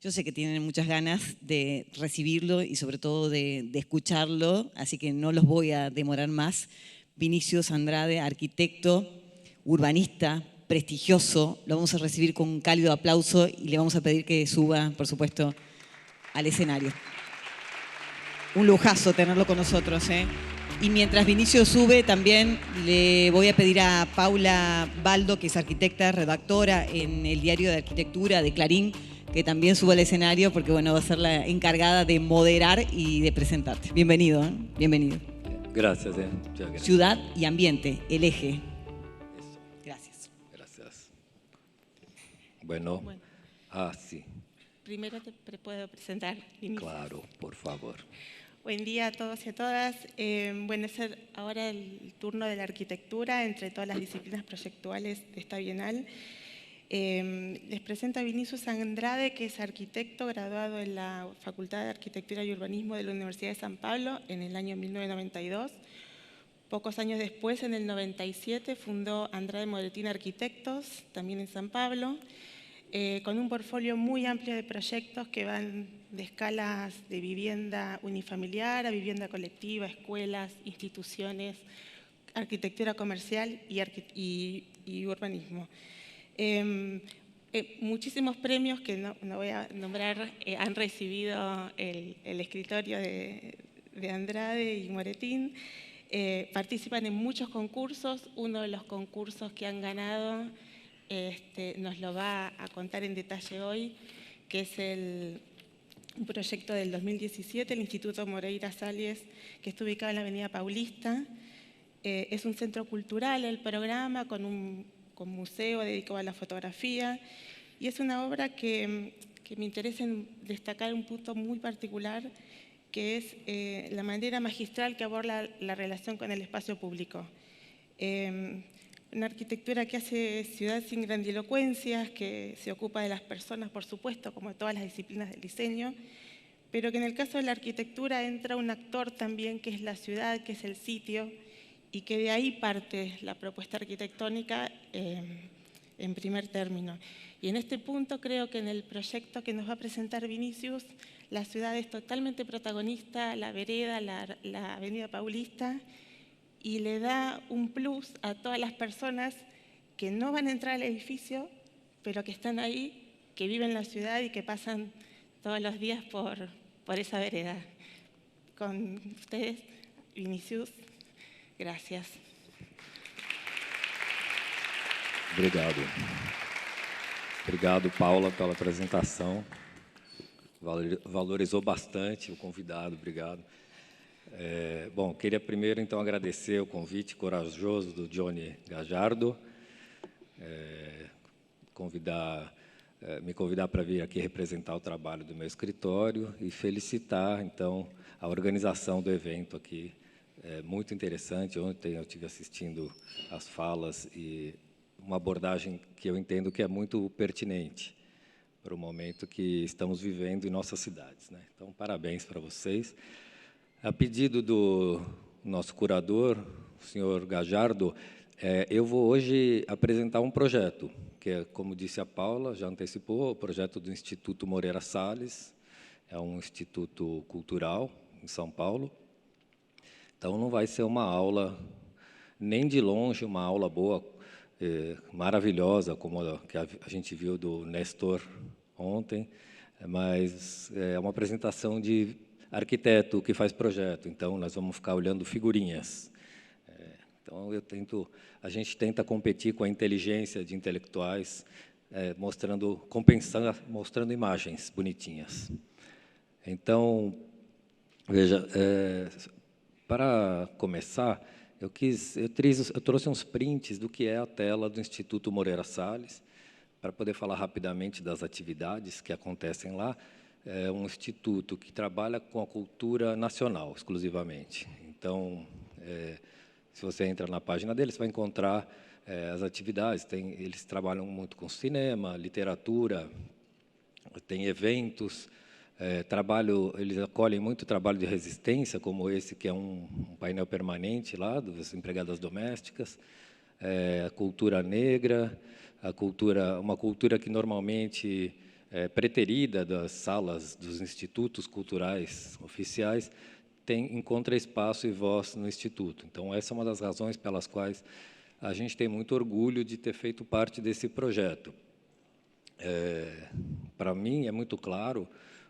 Yo sé que tienen muchas ganas de recibirlo y sobre todo de escucharlo, así que no los voy a demorar más. Vinicius Andrade, arquitecto, urbanista, prestigioso, lo vamos a recibir con un cálido aplauso y le vamos a pedir que suba, por supuesto, al escenario. Un lujazo tenerlo con nosotros, ¿eh? Y mientras Vinicius sube, también le voy a pedir a Paula Baldo, que es arquitecta, redactora en el diario de arquitectura de Clarín, que también suba al escenario porque bueno, va a ser la encargada de moderar y de presentarte. Bienvenido, ¿eh? Bienvenido. Gracias, muchas gracias. Ciudad y ambiente, el eje. Eso. Gracias. Gracias. Bueno. Sí. Primero te puedo presentar, Vinicius. Claro, por favor. Buen día a todos y a todas. Bueno, es ahora el turno de la arquitectura entre todas las disciplinas proyectuales de esta bienal. Les presento a Vinicius Andrade, que es arquitecto graduado en la Facultad de Arquitectura y Urbanismo de la Universidad de San Pablo en el año 1992. Pocos años después, en el 97, fundó Andrade Moretín Arquitectos, también en San Pablo, con un portfolio muy amplio de proyectos que van de escalas de vivienda unifamiliar a vivienda colectiva, escuelas, instituciones, arquitectura comercial y urbanismo. Muchísimos premios que no voy a nombrar han recibido el escritorio de Andrade y Moretín. Participan en muchos concursos. Uno de los concursos que han ganado nos lo va a contar en detalle hoy, que es un proyecto del 2017, el Instituto Moreira Salles, que está ubicado en la Avenida Paulista. Es un centro cultural el programa, con museo dedicado a la fotografía, y es una obra que me interesa destacar un punto muy particular, que es la manera magistral que aborda la relación con el espacio público. Una arquitectura que hace ciudad sin grandilocuencias, que se ocupa de las personas, por supuesto, como todas las disciplinas del diseño, pero que en el caso de la arquitectura entra un actor también, que es la ciudad, que es el sitio, y que de ahí parte la propuesta arquitectónica en primer término. Y en este punto creo que en el proyecto que nos va a presentar Vinicius, la ciudad es totalmente protagonista, la vereda, la Avenida Paulista, y le da un plus a todas las personas que no van a entrar al edificio, pero que están ahí, que viven la ciudad y que pasan todos los días por esa vereda. Con ustedes, Vinicius, gracias. Obrigado. Obrigado, Paula, pela apresentação. Valorizou bastante o convidado, obrigado. Bom, queria primeiro, então, agradecer o convite corajoso do Johnny Gajardo, me convidar para vir aqui representar o trabalho do meu escritório e felicitar, então, a organização do evento aqui. É muito interessante. Ontem eu estive assistindo as falas e uma abordagem que eu entendo que é muito pertinente para o momento que estamos vivendo em nossas cidades, né? Então, parabéns para vocês. A pedido do nosso curador, o senhor Gajardo, eu vou hoje apresentar um projeto, que é, como disse a Paula, já antecipou, o projeto do Instituto Moreira Salles, é um instituto cultural em São Paulo. Então, não vai ser uma aula, nem de longe, uma aula boa, maravilhosa, como a que a gente viu do Nestor ontem, mas é uma apresentação de arquiteto que faz projeto. Então, nós vamos ficar olhando figurinhas. Então, a gente tenta competir com a inteligência de intelectuais, mostrando imagens bonitinhas. Então, veja, para começar, eu trouxe uns prints do que é a tela do Instituto Moreira Salles, para poder falar rapidamente das atividades que acontecem lá. É um instituto que trabalha com a cultura nacional, exclusivamente. Então, se você entra na página deles, você vai encontrar as atividades. Eles trabalham muito com cinema, literatura, tem eventos, eles acolhem muito trabalho de resistência, como esse, que é um painel permanente lá, das empregadas domésticas, a cultura negra, uma cultura que normalmente preterida das salas dos institutos culturais oficiais encontra espaço e voz no Instituto. Então, essa é uma das razões pelas quais a gente tem muito orgulho de ter feito parte desse projeto. Para mim, é muito claro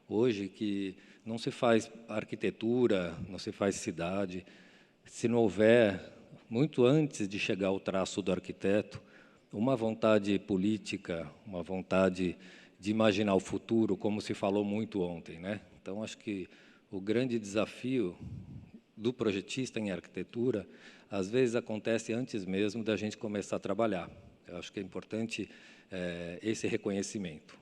hoje que não se faz arquitetura, não se faz cidade, se não houver, muito antes de chegar ao traço do arquiteto, uma vontade política, uma vontade de imaginar o futuro, como se falou muito ontem, né? Então, acho que o grande desafio do projetista em arquitetura, às vezes, acontece antes mesmo da gente começar a trabalhar. Eu acho que é importante esse reconhecimento.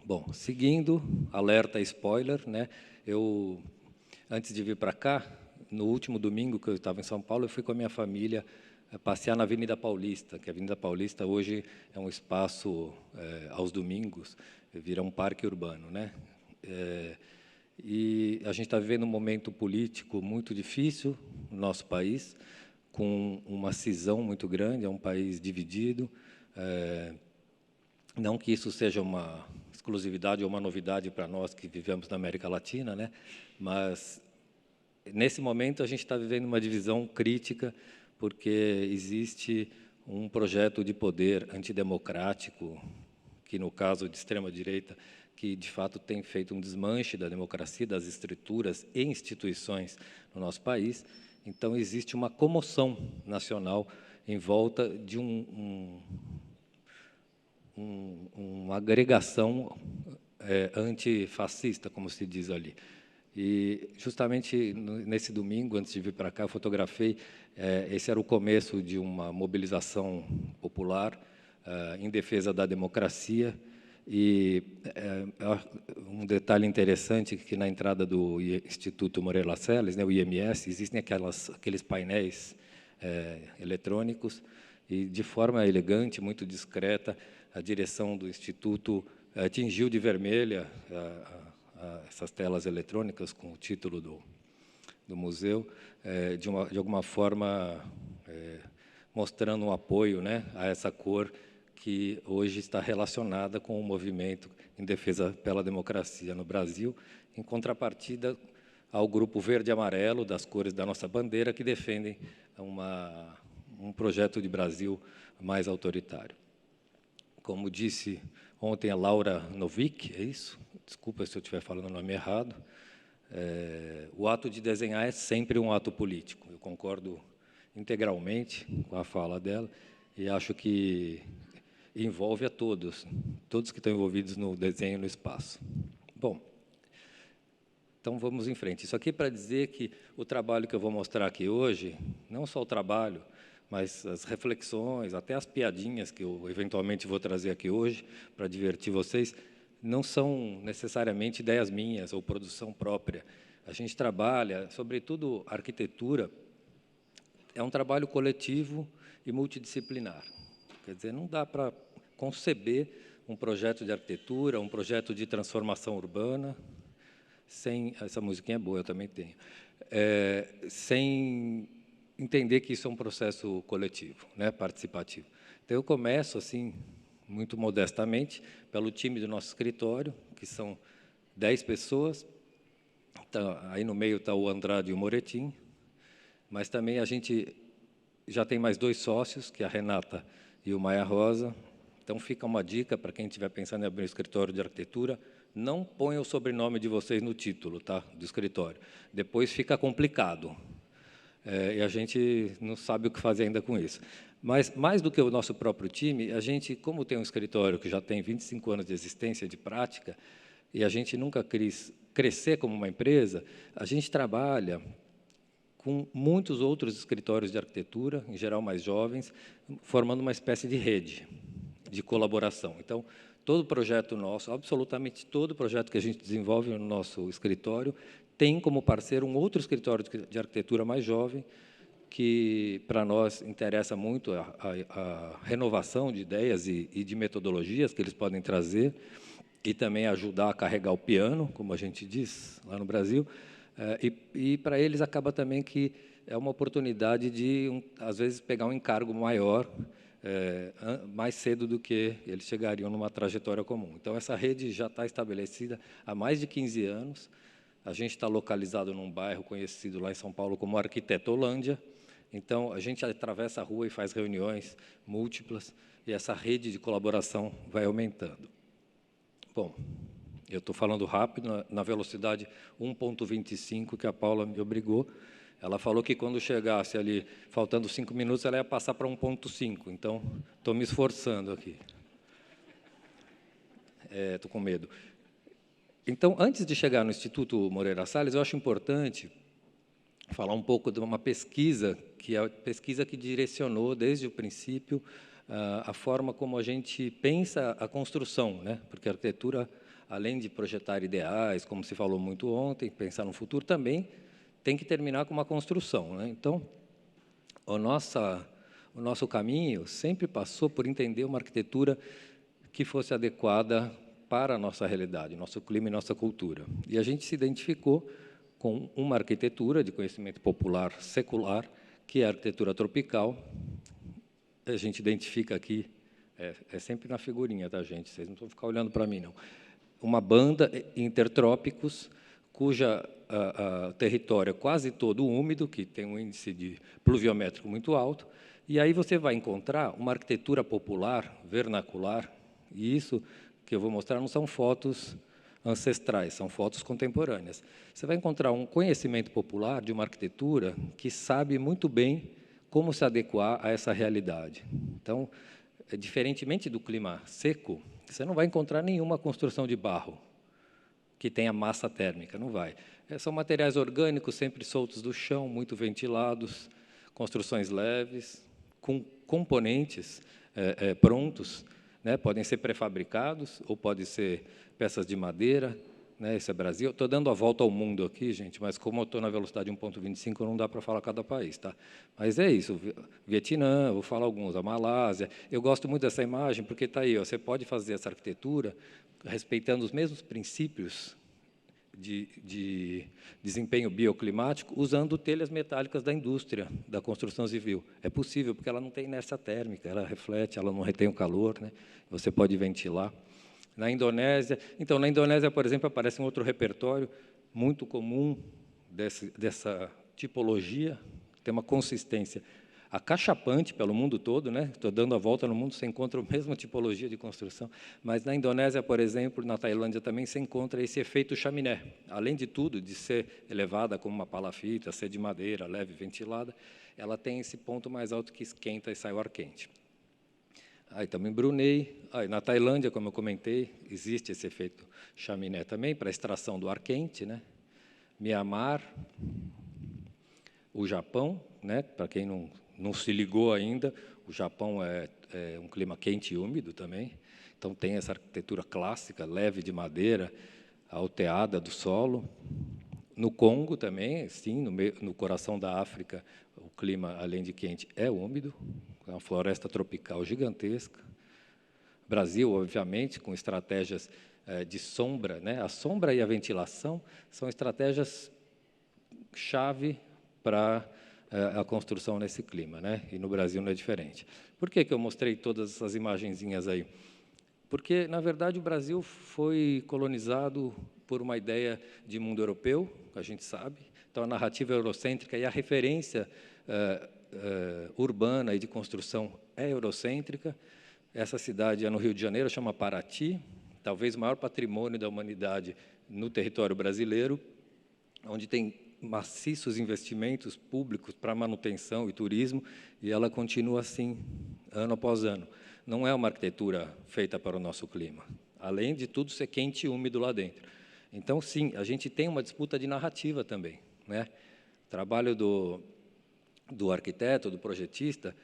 Bom, seguindo, alerta spoiler, né? Antes de vir para cá, no último domingo que eu estava em São Paulo, eu fui com a minha família passear na Avenida Paulista, que a Avenida Paulista hoje é um espaço, aos domingos, vira um parque urbano, né? E a gente está vivendo um momento político muito difícil no nosso país, com uma cisão muito grande, é um país dividido. Não que isso seja uma exclusividade ou uma novidade para nós que vivemos na América Latina, né? Mas, nesse momento, a gente está vivendo uma divisão crítica, porque existe um projeto de poder antidemocrático, que, no caso de extrema-direita, que, de fato, tem feito um desmanche da democracia, das estruturas e instituições no nosso país. Então, existe uma comoção nacional em volta de uma agregação antifascista, como se diz ali. E, justamente, nesse domingo, antes de vir para cá, eu fotografei, esse era o começo de uma mobilização popular em defesa da democracia. E um detalhe interessante que na entrada do Instituto Moreira Salles, né, o IMS, existem aqueles painéis eletrônicos, e de forma elegante, muito discreta, a direção do Instituto tingiu de vermelha essas telas eletrônicas com o título do museu, de alguma forma mostrando um apoio, né, a essa cor que hoje está relacionada com o movimento em defesa pela democracia no Brasil, em contrapartida ao grupo verde e amarelo, das cores da nossa bandeira, que defendem um projeto de Brasil mais autoritário. Como disse ontem a Laura Novick, é isso? Desculpa se eu estiver falando o nome errado. O ato de desenhar é sempre um ato político. Eu concordo integralmente com a fala dela e acho que envolve a todos que estão envolvidos no desenho no espaço. Bom, então vamos em frente. Isso aqui é para dizer que o trabalho que eu vou mostrar aqui hoje, não só o trabalho, mas as reflexões, até as piadinhas que eu eventualmente vou trazer aqui hoje para divertir vocês, não são necessariamente ideias minhas ou produção própria. A gente trabalha, sobretudo arquitetura, é um trabalho coletivo e multidisciplinar. Quer dizer, não dá para conceber um projeto de arquitetura, um projeto de transformação urbana, sem... Essa musiquinha é boa, eu também tenho. Sem entender que isso é um processo coletivo, né, participativo. Então, eu começo, assim, muito modestamente, pelo time do nosso escritório, que são 10 pessoas. Aí no meio está o Andrade e o Moretin, mas também a gente já tem mais 2 sócios, que é a Renata e o Maia Rosa. Então, fica uma dica para quem estiver pensando em abrir um escritório de arquitetura: não ponha o sobrenome de vocês no título, tá, do escritório. Depois fica complicado. E a gente não sabe o que fazer ainda com isso. Mas, mais do que o nosso próprio time, a gente, como tem um escritório que já tem 25 anos de existência, de prática, e a gente nunca quis crescer como uma empresa, a gente trabalha com muitos outros escritórios de arquitetura, em geral mais jovens, formando uma espécie de rede de colaboração. Então, todo projeto nosso, absolutamente todo projeto que a gente desenvolve no nosso escritório, tem como parceiro um outro escritório de arquitetura mais jovem, que, para nós, interessa muito a renovação de ideias e de metodologias que eles podem trazer, e também ajudar a carregar o piano, como a gente diz lá no Brasil. E para eles acaba também que é uma oportunidade de, às vezes, pegar um encargo maior mais cedo do que eles chegariam numa trajetória comum. Então, essa rede já está estabelecida há mais de 15 anos. A gente está localizado num bairro conhecido lá em São Paulo como Arquitetolândia. Então, a gente atravessa a rua e faz reuniões múltiplas, e essa rede de colaboração vai aumentando. Bom, eu estou falando rápido, na velocidade 1.25, que a Paula me obrigou. Ela falou que, quando chegasse ali, faltando 5 minutos, ela ia passar para 1.5. Então, estou me esforçando aqui. Estou com medo. Então, antes de chegar no Instituto Moreira Salles, eu acho importante falar um pouco de uma pesquisa, que é a pesquisa que direcionou, desde o princípio, a forma como a gente pensa a construção, né? Porque a arquitetura, além de projetar ideais, como se falou muito ontem, pensar no futuro, também tem que terminar com uma construção, né? Então, o nosso caminho sempre passou por entender uma arquitetura que fosse adequada para a nossa realidade, nosso clima e nossa cultura. E a gente se identificou com uma arquitetura de conhecimento popular secular, que é a arquitetura tropical. A gente identifica aqui, é sempre na figurinha, tá, gente? Vocês não vão ficar olhando para mim, não. Uma banda intertrópicos, cuja território é quase todo úmido, que tem um índice de pluviométrico muito alto, e aí você vai encontrar uma arquitetura popular, vernacular, e isso que eu vou mostrar não são fotos ancestrais, são fotos contemporâneas. Você vai encontrar um conhecimento popular de uma arquitetura que sabe muito bem como se adequar a essa realidade. Então, diferentemente do clima seco, você não vai encontrar nenhuma construção de barro que tenha massa térmica, não vai. São materiais orgânicos, sempre soltos do chão, muito ventilados, construções leves, com componentes prontos, né? Podem ser pré-fabricados ou podem ser peças de madeira, né? Esse é Brasil. Estou dando a volta ao mundo aqui, gente, mas como eu estou na velocidade 1.25, não dá para falar cada país, tá? Mas é isso, Vietnã, vou falar alguns, a Malásia. Eu gosto muito dessa imagem porque está aí, ó, você pode fazer essa arquitetura respeitando os mesmos princípios de desempenho bioclimático, usando telhas metálicas da indústria, da construção civil. É possível, porque ela não tem inércia térmica, ela reflete, ela não retém o calor, né? Você pode ventilar. Na Indonésia, então, na Indonésia, por exemplo, aparece um outro repertório muito comum dessa tipologia, tem uma consistência acachapante pelo mundo todo, né? Estou dando a volta no mundo, você encontra a mesma tipologia de construção, mas na Indonésia, por exemplo, na Tailândia também, se encontra esse efeito chaminé. Além de tudo, de ser elevada como uma palafita, ser de madeira, leve, ventilada, ela tem esse ponto mais alto que esquenta e sai o ar quente. Aí também Brunei, na Tailândia, como eu comentei, existe esse efeito chaminé também, para a extração do ar quente, né? Mianmar, o Japão, né? Para quem não se ligou ainda, o Japão é um clima quente e úmido também, então tem essa arquitetura clássica, leve de madeira, alteada do solo. No Congo também, sim, no coração da África, o clima, além de quente, é úmido, é uma floresta tropical gigantesca. Brasil, obviamente, com estratégias de sombra, né? A sombra e a ventilação são estratégias-chave para a construção nesse clima, né? E no Brasil não é diferente. Por que eu mostrei todas essas imagenzinhas aí? Porque, na verdade, o Brasil foi colonizado por uma ideia de mundo europeu, a gente sabe. Então, a narrativa eurocêntrica e a referência urbana e de construção é eurocêntrica. Essa cidade é no Rio de Janeiro, chama Paraty, talvez o maior patrimônio da humanidade no território brasileiro, onde tem maciços investimentos públicos para manutenção e turismo, e ela continua assim, ano após ano. Não é uma arquitetura feita para o nosso clima, além de tudo ser quente e úmido lá dentro. Então, sim, a gente tem uma disputa de narrativa também, né? O trabalho do arquiteto, do projetista,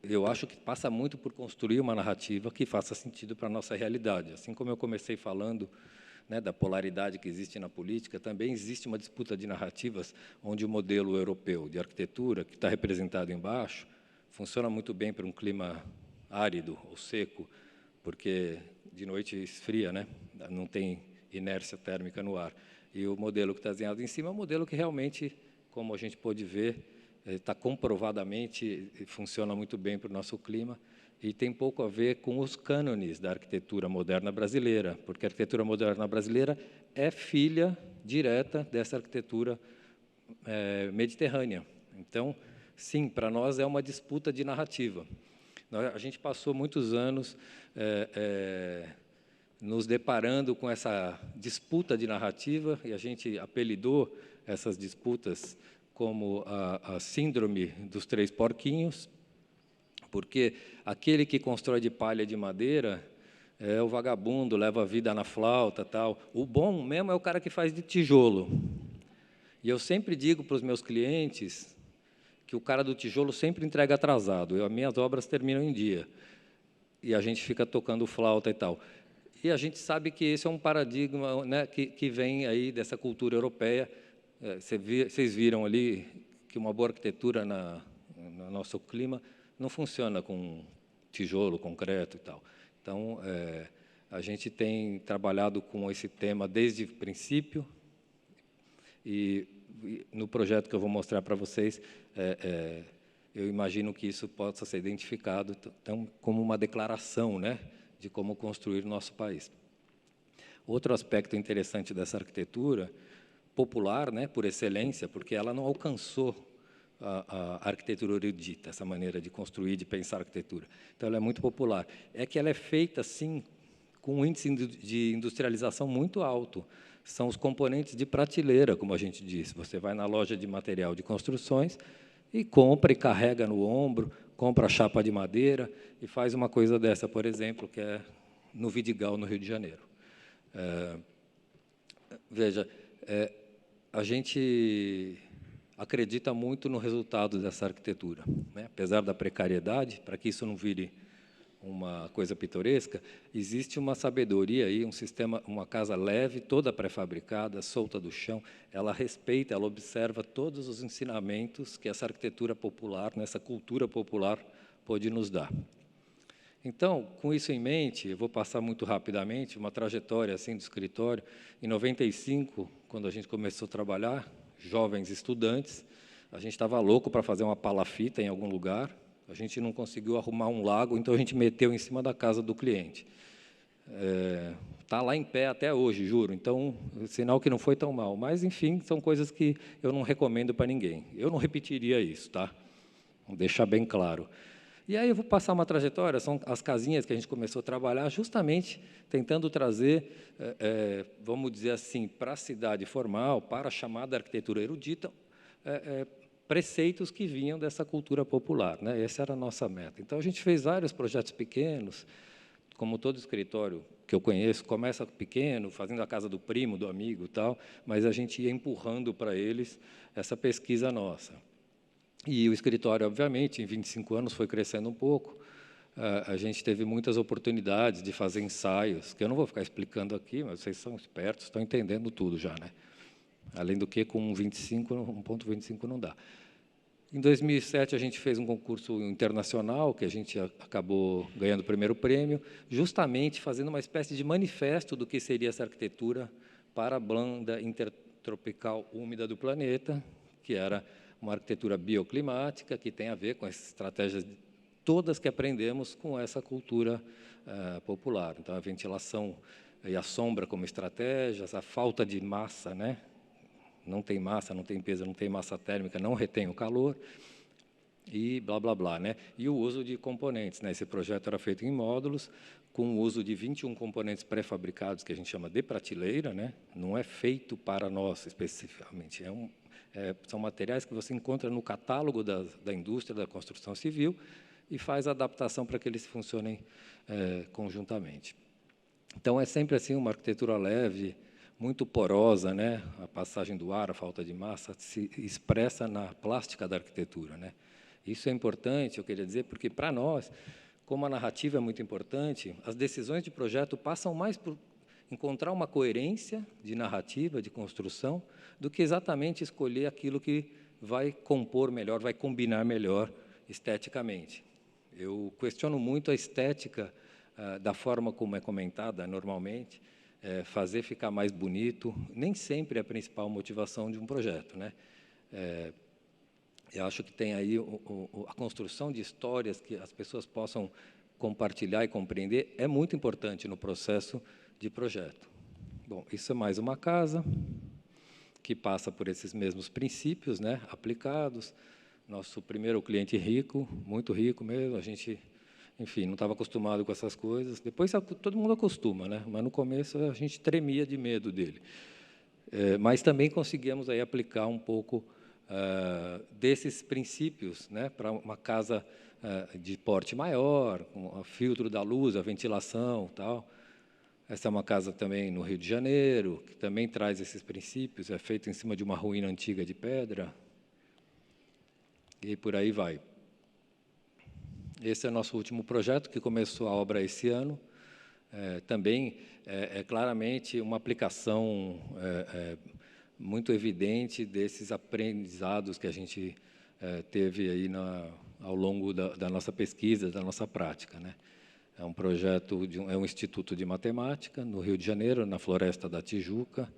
eu acho que passa muito por construir uma narrativa que faça sentido para a nossa realidade. Assim como eu comecei falando, né, da polaridade que existe na política, também existe uma disputa de narrativas onde o modelo europeu de arquitetura, que está representado embaixo, funciona muito bem para um clima árido ou seco, porque de noite esfria, né? Não tem inércia térmica no ar. E o modelo que está desenhado em cima é um modelo que realmente, como a gente pôde ver, está comprovadamente, funciona muito bem para o nosso clima, e tem pouco a ver com os cânones da arquitetura moderna brasileira, porque a arquitetura moderna brasileira é filha direta dessa arquitetura mediterrânea. Então, sim, para nós é uma disputa de narrativa. A gente passou muitos anos nos deparando com essa disputa de narrativa, e a gente apelidou essas disputas como a síndrome dos 3 porquinhos, porque aquele que constrói de palha e de madeira é o vagabundo, leva a vida na flauta, tal. O bom mesmo é o cara que faz de tijolo. E eu sempre digo para os meus clientes que o cara do tijolo sempre entrega atrasado. As minhas obras terminam em dia. E a gente fica tocando flauta e tal. E a gente sabe que esse é um paradigma, né, que vem aí dessa cultura europeia. Vocês viram ali que uma boa arquitetura no nosso clima não funciona com tijolo, concreto e tal. Então, a gente tem trabalhado com esse tema desde o princípio, e no projeto que eu vou mostrar para vocês, eu imagino que isso possa ser identificado então, como uma declaração, né, de como construir o nosso país. Outro aspecto interessante dessa arquitetura, popular, né, por excelência, porque ela não alcançou a arquitetura erudita, essa maneira de construir, de pensar arquitetura. Então, ela é muito popular. É que ela é feita, sim, com um índice de industrialização muito alto. São os componentes de prateleira, como a gente disse. Você vai na loja de material de construções e compra e carrega no ombro, compra chapa de madeira e faz uma coisa dessa, por exemplo, que é no Vidigal, no Rio de Janeiro. Veja, a gente acredita muito no resultado dessa arquitetura, né? Apesar da precariedade, para que isso não vire uma coisa pitoresca, existe uma sabedoria aí, um sistema, uma casa leve, toda pré-fabricada, solta do chão, ela respeita, ela observa todos os ensinamentos que essa arquitetura popular, nessa cultura popular, pode nos dar. Então, com isso em mente, eu vou passar muito rapidamente uma trajetória assim do escritório. Em 95, quando a gente começou a trabalhar, jovens estudantes, a gente estava louco para fazer uma palafita em algum lugar, a gente não conseguiu arrumar um lago, então a gente meteu em cima da casa do cliente. Está lá em pé até hoje, juro, então, sinal que não foi tão mal. Mas, enfim, são coisas que eu não recomendo para ninguém. Eu não repetiria isso, tá? Vou deixar bem claro. E aí eu vou passar uma trajetória, são as casinhas que a gente começou a trabalhar, justamente tentando trazer, vamos dizer assim, para a cidade formal, para a chamada arquitetura erudita, preceitos que vinham dessa cultura popular, né? Essa era a nossa meta. Então, a gente fez vários projetos pequenos, como todo escritório que eu conheço, começa pequeno, fazendo a casa do primo, do amigo e tal, mas a gente ia empurrando para eles essa pesquisa nossa. E o escritório, obviamente, em 25 anos foi crescendo um pouco. A gente teve muitas oportunidades de fazer ensaios, que eu não vou ficar explicando aqui, mas vocês são espertos, estão entendendo tudo já, né? Além do que, com 1,25 não dá. Em 2007, a gente fez um concurso internacional, que a gente acabou ganhando o primeiro prêmio, justamente fazendo uma espécie de manifesto do que seria essa arquitetura para a banda intertropical úmida do planeta, que era uma arquitetura bioclimática, que tem a ver com as estratégias todas que aprendemos com essa cultura popular. Então, a ventilação e a sombra como estratégias, a falta de massa, né? Não tem massa, não tem peso, não tem massa térmica, não retém o calor, e blá, blá, blá, né? E o uso de componentes, né? Esse projeto era feito em módulos, com o uso de 21 componentes pré-fabricados, que a gente chama de prateleira, né? Não é feito para nós, especificamente, são materiais que você encontra no catálogo da indústria da construção civil e faz a adaptação para que eles funcionem conjuntamente. Então, é sempre assim uma arquitetura leve, muito porosa, né? A passagem do ar, a falta de massa, se expressa na plástica da arquitetura, né? Isso é importante, eu queria dizer, porque, para nós, como a narrativa é muito importante, as decisões de projeto passam mais por encontrar uma coerência de narrativa, de construção, do que exatamente escolher aquilo que vai compor melhor, vai combinar melhor esteticamente. Eu questiono muito a estética da forma como é comentada normalmente, fazer ficar mais bonito, nem sempre é a principal motivação de um projeto, né? Eu acho que tem aí a construção de histórias que as pessoas possam compartilhar e compreender é muito importante no processo de projeto. Bom, isso é mais uma casa que passa por esses mesmos princípios, né, aplicados. Nosso primeiro cliente rico, muito rico mesmo, a gente, enfim, não estava acostumado com essas coisas. Depois todo mundo acostuma, né? Mas no começo a gente tremia de medo dele. Mas também conseguimos aí aplicar um pouco desses princípios, né, para uma casa de porte maior, com o filtro da luz, a ventilação, tal. Essa é uma casa também no Rio de Janeiro, que também traz esses princípios, é feita em cima de uma ruína antiga de pedra. E por aí vai. Esse é o nosso último projeto, que começou a obra esse ano. Também é claramente uma aplicação muito evidente desses aprendizados que a gente teve aí ao longo da nossa pesquisa, da nossa prática, né? É um projeto, é um instituto de matemática, no Rio de Janeiro, na Floresta da Tijuca.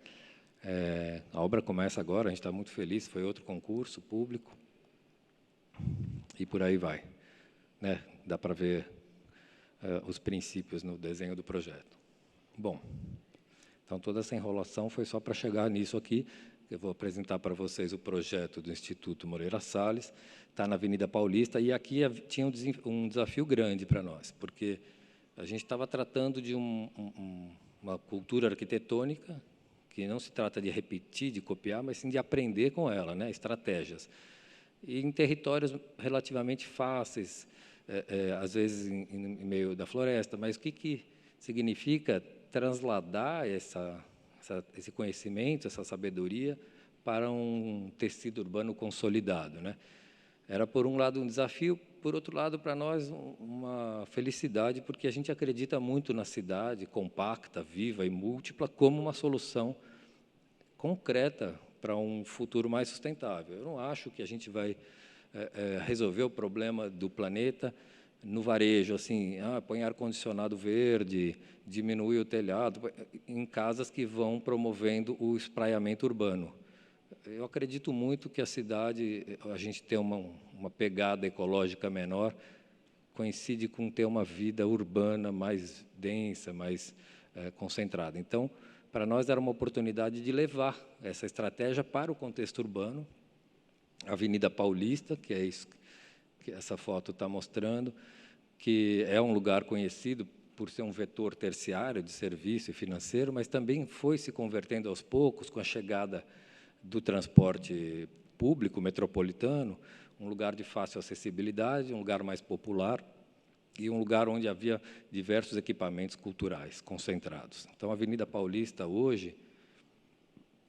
A obra começa agora, a gente está muito feliz, foi outro concurso público. E por aí vai, né? Dá para ver os princípios no desenho do projeto. Bom, então toda essa enrolação foi só para chegar nisso aqui. Eu vou apresentar para vocês o projeto do Instituto Moreira Salles, está na Avenida Paulista, e aqui tinha um desafio grande para nós, porque a gente estava tratando de uma cultura arquitetônica, que não se trata de repetir, de copiar, mas sim de aprender com ela, né? Estratégias. E em territórios relativamente fáceis, às vezes em meio da floresta, mas o que significa transladar esse conhecimento, essa sabedoria para um tecido urbano consolidado, né? Era, por um lado, um desafio, por outro lado, para nós, uma felicidade, porque a gente acredita muito na cidade compacta, viva e múltipla como uma solução concreta para um futuro mais sustentável. Eu não acho que a gente vai resolver o problema do planeta no varejo, assim, põe ar-condicionado verde, diminui o telhado, em casas que vão promovendo o espraiamento urbano. Eu acredito muito que a cidade, a gente ter uma pegada ecológica menor, coincide com ter uma vida urbana mais densa, mais concentrada. Então, para nós era uma oportunidade de levar essa estratégia para o contexto urbano. A Avenida Paulista, que é isso que essa foto está mostrando, que é um lugar conhecido por ser um vetor terciário de serviço e financeiro, mas também foi se convertendo aos poucos com a chegada do transporte público metropolitano, um lugar de fácil acessibilidade, um lugar mais popular e um lugar onde havia diversos equipamentos culturais concentrados. Então, a Avenida Paulista, hoje,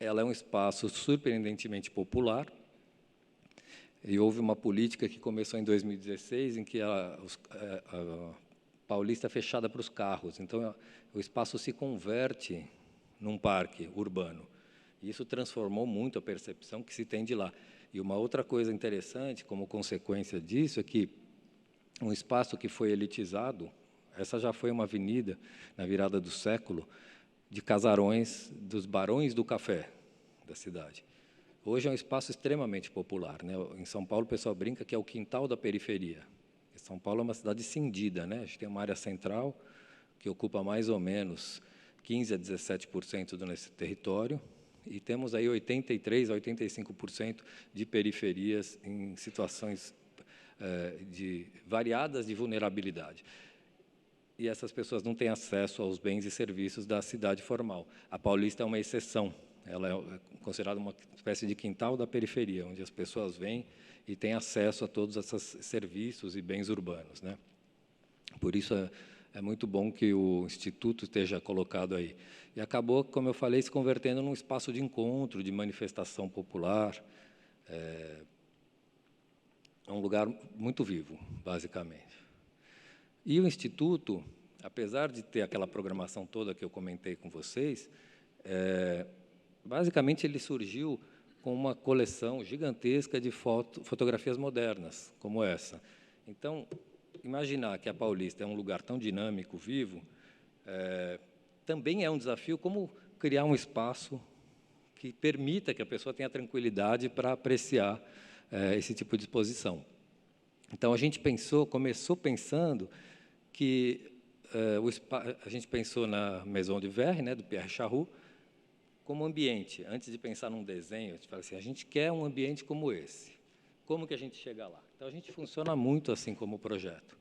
ela é um espaço surpreendentemente popular, e houve uma política que começou em 2016, em que a Paulista é fechada para os carros. Então, o espaço se converte num parque urbano. E isso transformou muito a percepção que se tem de lá. E uma outra coisa interessante, como consequência disso, é que um espaço que foi elitizado, essa já foi uma avenida, na virada do século, de casarões dos barões do café da cidade. Hoje é um espaço extremamente popular, né? Em São Paulo, o pessoal brinca que é o quintal da periferia. São Paulo é uma cidade cindida, né? A gente tem uma área central que ocupa mais ou menos 15% a 17% desse território, e temos aí 83% a 85% de periferias em situações variadas de vulnerabilidade. E essas pessoas não têm acesso aos bens e serviços da cidade formal. A Paulista é uma exceção. Ela é considerada uma espécie de quintal da periferia, onde as pessoas vêm e têm acesso a todos esses serviços e bens urbanos, né? Por isso é muito bom que o Instituto esteja colocado aí. E acabou, como eu falei, se convertendo num espaço de encontro, de manifestação popular. É um lugar muito vivo, basicamente. E o Instituto, apesar de ter aquela programação toda que eu comentei com vocês, basicamente ele surgiu com uma coleção gigantesca de fotografias modernas, como essa. Então, imaginar que a Paulista é um lugar tão dinâmico, vivo, também é um desafio, como criar um espaço que permita que a pessoa tenha tranquilidade para apreciar esse tipo de exposição. Então, a gente começou pensando que a gente pensou na Maison de Verre, né, do Pierre Charroux, como ambiente. Antes de pensar num desenho, a gente fala assim, a gente quer um ambiente como esse. Como que a gente chega lá? Então, a gente funciona muito assim como projeto.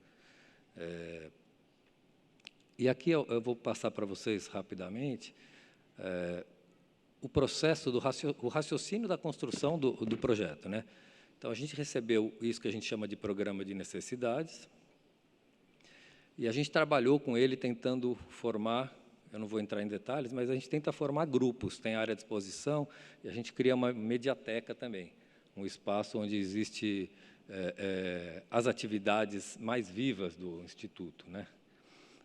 E aqui eu vou passar para vocês rapidamente o processo o raciocínio da construção do projeto, né? Então, a gente recebeu isso que a gente chama de programa de necessidades, e a gente trabalhou com ele tentando formar, eu não vou entrar em detalhes, mas a gente tenta formar grupos, tem área de exposição, e a gente cria uma mediateca também, um espaço onde existe as atividades mais vivas do Instituto, né?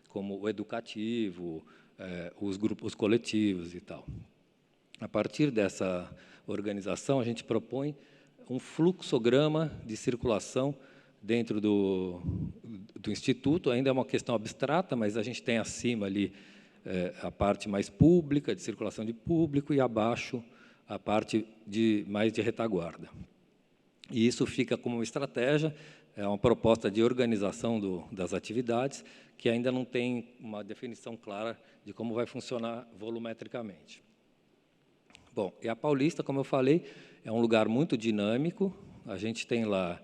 Como o educativo, os grupos coletivos e tal. A partir dessa organização, a gente propõe um fluxograma de circulação dentro do Instituto. Ainda é uma questão abstrata, mas a gente tem acima ali a parte mais pública, de circulação de público, e abaixo a parte mais de retaguarda. E isso fica como uma estratégia, é uma proposta de organização das atividades, que ainda não tem uma definição clara de como vai funcionar volumetricamente. Bom, e a Paulista, como eu falei, é um lugar muito dinâmico. A gente tem lá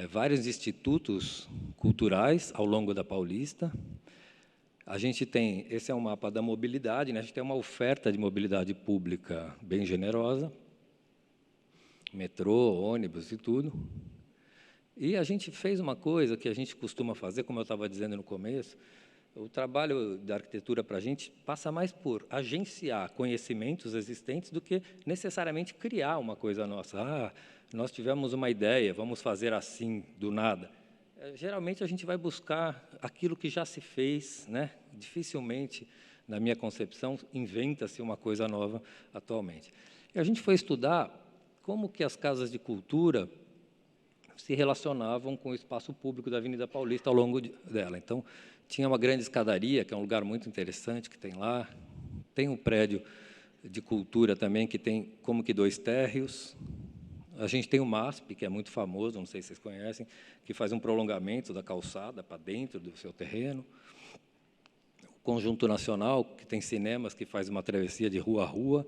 vários institutos culturais ao longo da Paulista. A gente tem, esse é um mapa da mobilidade, né? A gente tem uma oferta de mobilidade pública bem generosa, metrô, ônibus e tudo. E a gente fez uma coisa que a gente costuma fazer, como eu estava dizendo no começo, o trabalho da arquitetura para a gente passa mais por agenciar conhecimentos existentes do que necessariamente criar uma coisa nossa. Nós tivemos uma ideia, vamos fazer assim, do nada. Geralmente, a gente vai buscar aquilo que já se fez, né? Dificilmente, na minha concepção, inventa-se uma coisa nova atualmente. E a gente foi estudar como que as casas de cultura se relacionavam com o espaço público da Avenida Paulista ao longo dela. Então, tinha uma grande escadaria, que é um lugar muito interessante que tem lá. Tem um prédio de cultura também, que tem como que 2 térreos. A gente tem o MASP, que é muito famoso, não sei se vocês conhecem, que faz um prolongamento da calçada para dentro do seu terreno. O Conjunto Nacional, que tem cinemas, que faz uma travessia de rua a rua.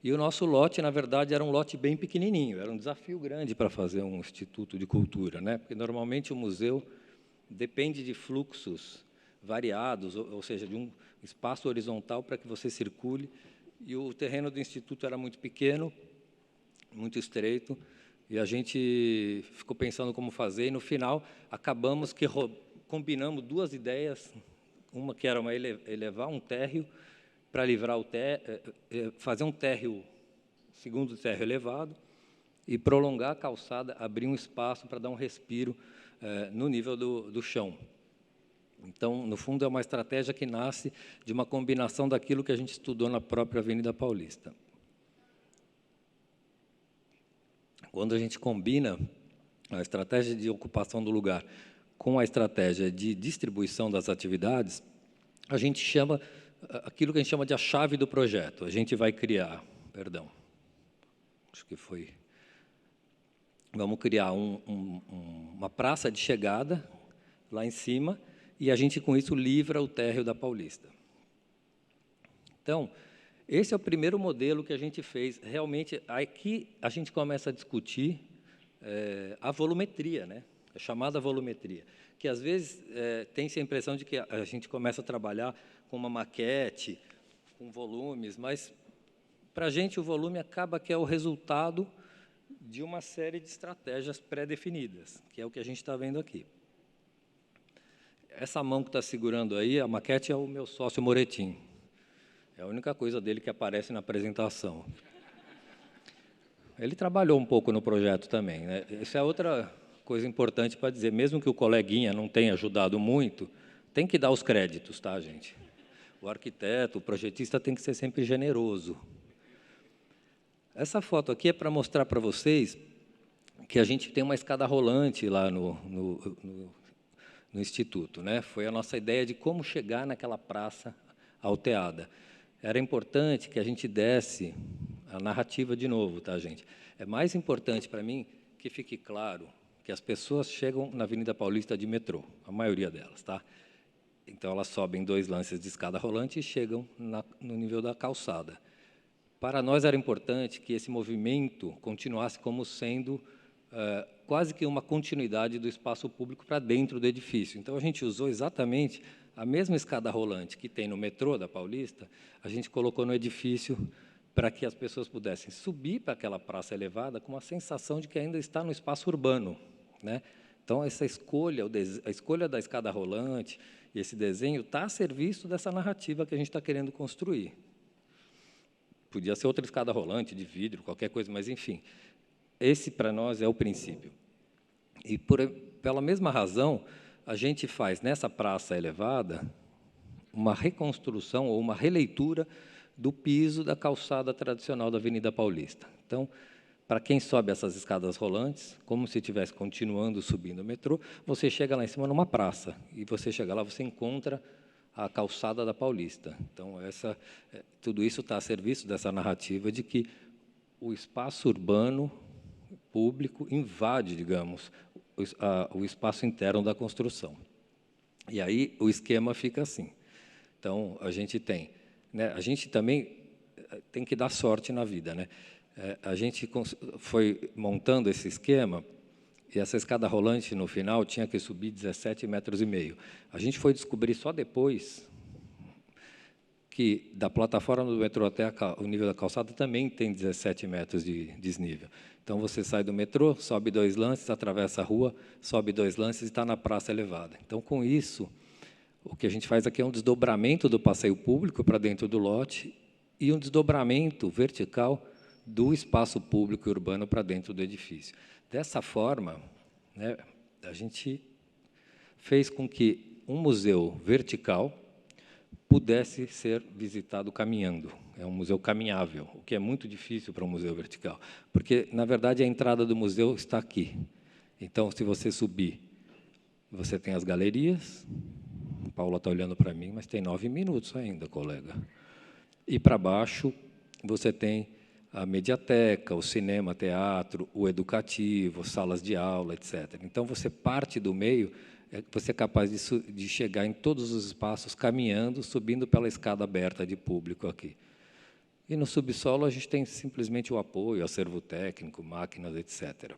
E o nosso lote, na verdade, era um lote bem pequenininho, era um desafio grande para fazer um instituto de cultura, né? Porque, normalmente, o museu depende de fluxos variados, ou seja, de um espaço horizontal para que você circule, e o terreno do instituto era muito pequeno, muito estreito, e a gente ficou pensando como fazer, e, no final, acabamos que combinamos 2 ideias, uma que era elevar um térreo, para livrar fazer um térreo, segundo térreo elevado, e prolongar a calçada, abrir um espaço para dar um respiro no nível do chão. Então, no fundo, é uma estratégia que nasce de uma combinação daquilo que a gente estudou na própria Avenida Paulista. Quando a gente combina a estratégia de ocupação do lugar com a estratégia de distribuição das atividades, a gente chama aquilo que a gente chama de a chave do projeto. A gente vai criar, vamos criar uma praça de chegada lá em cima, e a gente, com isso, livra o térreo da Paulista. Então, esse é o primeiro modelo que a gente fez. Realmente, aqui a gente começa a discutir a volumetria, né? A chamada volumetria, que, às vezes, tem-se a impressão de que a gente começa a trabalhar com uma maquete, com volumes, mas, para a gente, o volume acaba que é o resultado de uma série de estratégias pré-definidas, que é o que a gente está vendo aqui. Essa mão que está segurando aí, a maquete, é o meu sócio Moretin. É a única coisa dele que aparece na apresentação. Ele trabalhou um pouco no projeto também, né? Essa é outra coisa importante para dizer. Mesmo que o coleguinha não tenha ajudado muito, tem que dar os créditos, tá, gente? O arquiteto, o projetista tem que ser sempre generoso. Essa foto aqui é para mostrar para vocês que a gente tem uma escada rolante lá no Instituto, né? Foi a nossa ideia de como chegar naquela praça alteada. Era importante que a gente desse a narrativa de novo, tá, gente? É mais importante para mim que fique claro que as pessoas chegam na Avenida Paulista de metrô, a maioria delas, tá? Então, elas sobem 2 lances de escada rolante e chegam no nível da calçada. Para nós era importante que esse movimento continuasse como sendo quase que uma continuidade do espaço público para dentro do edifício. Então, a gente usou exatamente a mesma escada rolante que tem no metrô da Paulista, a gente colocou no edifício para que as pessoas pudessem subir para aquela praça elevada com uma sensação de que ainda está no espaço urbano, né? Então, essa escolha, a escolha da escada rolante e esse desenho está a serviço dessa narrativa que a gente está querendo construir. Podia ser outra escada rolante, de vidro, qualquer coisa, mas, enfim, esse, para nós, é o princípio. E, pela mesma razão, a gente faz, nessa praça elevada, uma reconstrução ou uma releitura do piso da calçada tradicional da Avenida Paulista. Então, para quem sobe essas escadas rolantes, como se estivesse continuando subindo o metrô, você chega lá em cima numa praça, e você chega lá, você encontra a calçada da Paulista. Então, tudo isso está a serviço dessa narrativa de que o espaço urbano público invade, digamos, o espaço interno da construção. E aí o esquema fica assim. Então, a gente tem, né, a gente também tem que dar sorte na vida, né? A gente foi montando esse esquema e essa escada rolante, no final, tinha que subir 17,5 metros. A gente foi descobrir só depois que, da plataforma do metrô até o nível da calçada, também tem 17 metros de desnível. Então, você sai do metrô, sobe 2 lances, atravessa a rua, sobe 2 lances e está na praça elevada. Então, com isso, o que a gente faz aqui é um desdobramento do passeio público para dentro do lote e um desdobramento vertical do espaço público e urbano para dentro do edifício. Dessa forma, né, a gente fez com que um museu vertical pudesse ser visitado caminhando. É um museu caminhável, o que é muito difícil para um museu vertical, porque, na verdade, a entrada do museu está aqui. Então, se você subir, você tem as galerias. A Paula está olhando para mim, mas tem 9 minutos ainda, colega. E, para baixo, você tem a mediateca, o cinema, teatro, o educativo, salas de aula, etc. Então, você parte do meio, você é capaz de chegar em todos os espaços caminhando, subindo pela escada aberta de público aqui. E no subsolo, a gente tem simplesmente o apoio, acervo técnico, máquinas, etc.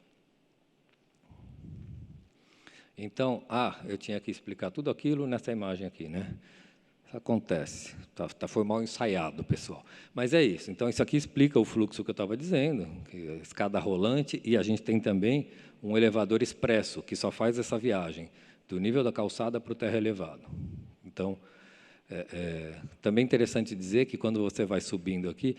Então, eu tinha que explicar tudo aquilo nessa imagem aqui, né? Acontece, foi mal ensaiado, pessoal. Mas é isso. Então, isso aqui explica o fluxo que eu estava dizendo, que a escada rolante, e a gente tem também um elevador expresso, que só faz essa viagem do nível da calçada para o terra elevado. Então, também é interessante dizer que, quando você vai subindo aqui,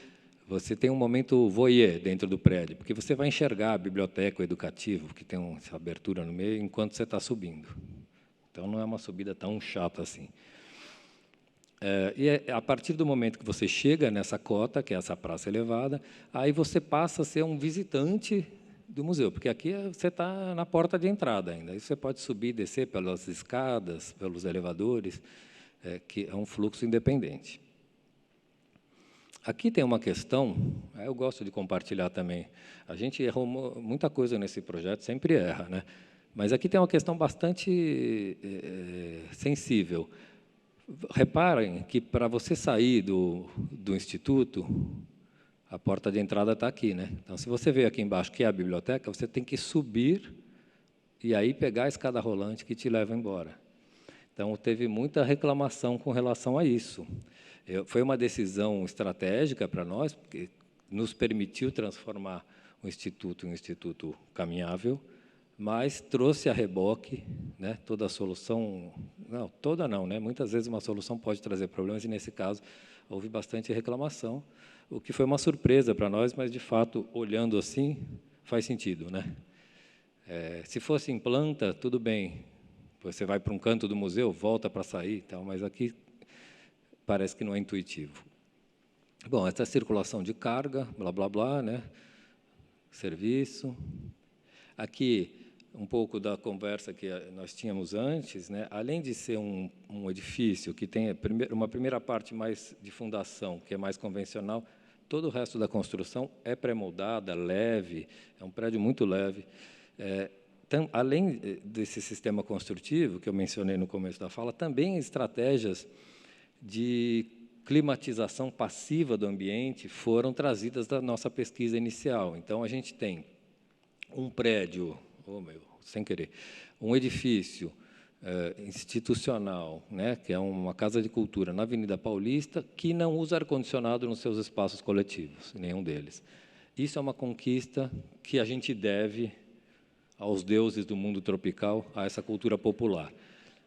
você tem um momento voyeur dentro do prédio, porque você vai enxergar a biblioteca, o educativo, que tem essa abertura no meio, enquanto você está subindo. Então, não é uma subida tão chata assim. E a partir do momento que você chega nessa cota, que é essa praça elevada, aí você passa a ser um visitante do museu, porque aqui você está na porta de entrada ainda. Aí você pode subir e descer pelas escadas, pelos elevadores, que é um fluxo independente. Aqui tem uma questão, eu gosto de compartilhar também. A gente errou muita coisa nesse projeto, sempre erra, né? Mas aqui tem uma questão bastante sensível. Reparem que, para você sair do instituto, a porta de entrada está aqui, né? Então, se você veio aqui embaixo, que é a biblioteca, você tem que subir e aí pegar a escada rolante que te leva embora. Então, teve muita reclamação com relação a isso. Foi uma decisão estratégica para nós, porque nos permitiu transformar o instituto em um instituto caminhável, mas trouxe a reboque, né, toda a solução, não, toda não, né, muitas vezes uma solução pode trazer problemas, e, nesse caso, houve bastante reclamação, o que foi uma surpresa para nós, mas, de fato, olhando assim, faz sentido, né? Se fosse em planta, tudo bem, você vai para um canto do museu, volta para sair, tal, mas aqui parece que não é intuitivo. Bom, essa circulação de carga, blá, blá, blá, né, serviço. Aqui, um pouco da conversa que nós tínhamos antes, né? Além de ser um edifício que tem uma primeira parte mais de fundação, que é mais convencional, todo o resto da construção é pré-moldada, leve, é um prédio muito leve. Além desse sistema construtivo, que eu mencionei no começo da fala, também estratégias de climatização passiva do ambiente foram trazidas da nossa pesquisa inicial. Então, a gente tem um prédio, sem querer, um edifício institucional, né, que é uma casa de cultura na Avenida Paulista, que não usa ar-condicionado nos seus espaços coletivos, nenhum deles. Isso é uma conquista que a gente deve aos deuses do mundo tropical, a essa cultura popular.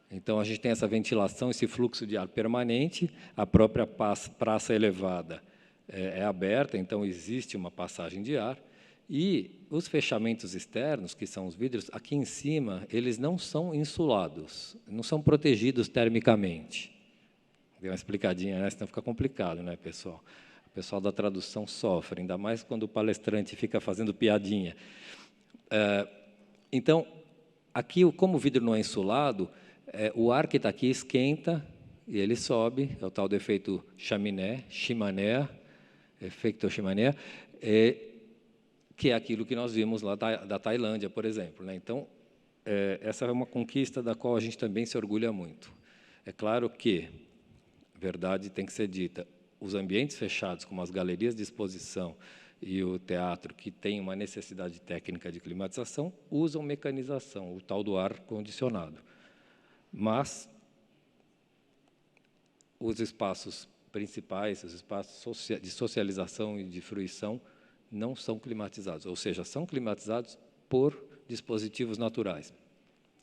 Então, a gente tem essa ventilação, esse fluxo de ar permanente, a própria praça elevada é aberta, então existe uma passagem de ar, e os fechamentos externos, que são os vidros, aqui em cima, eles não são insulados, não são protegidos termicamente. Deu uma explicadinha, né? Senão fica complicado, né, pessoal? O pessoal da tradução sofre, ainda mais quando o palestrante fica fazendo piadinha. Então, aqui, como o vidro não é insulado, o ar que está aqui esquenta e ele sobe, é o tal do efeito chaminé, efeito chaminé, que é aquilo que nós vimos lá da Tailândia, por exemplo, né? Então, essa é uma conquista da qual a gente também se orgulha muito. É claro que, verdade tem que ser dita, os ambientes fechados, como as galerias de exposição e o teatro, que tem uma necessidade técnica de climatização, usam mecanização, o tal do ar condicionado. Mas os espaços principais, os espaços de socialização e de fruição, não são climatizados, ou seja, são climatizados por dispositivos naturais.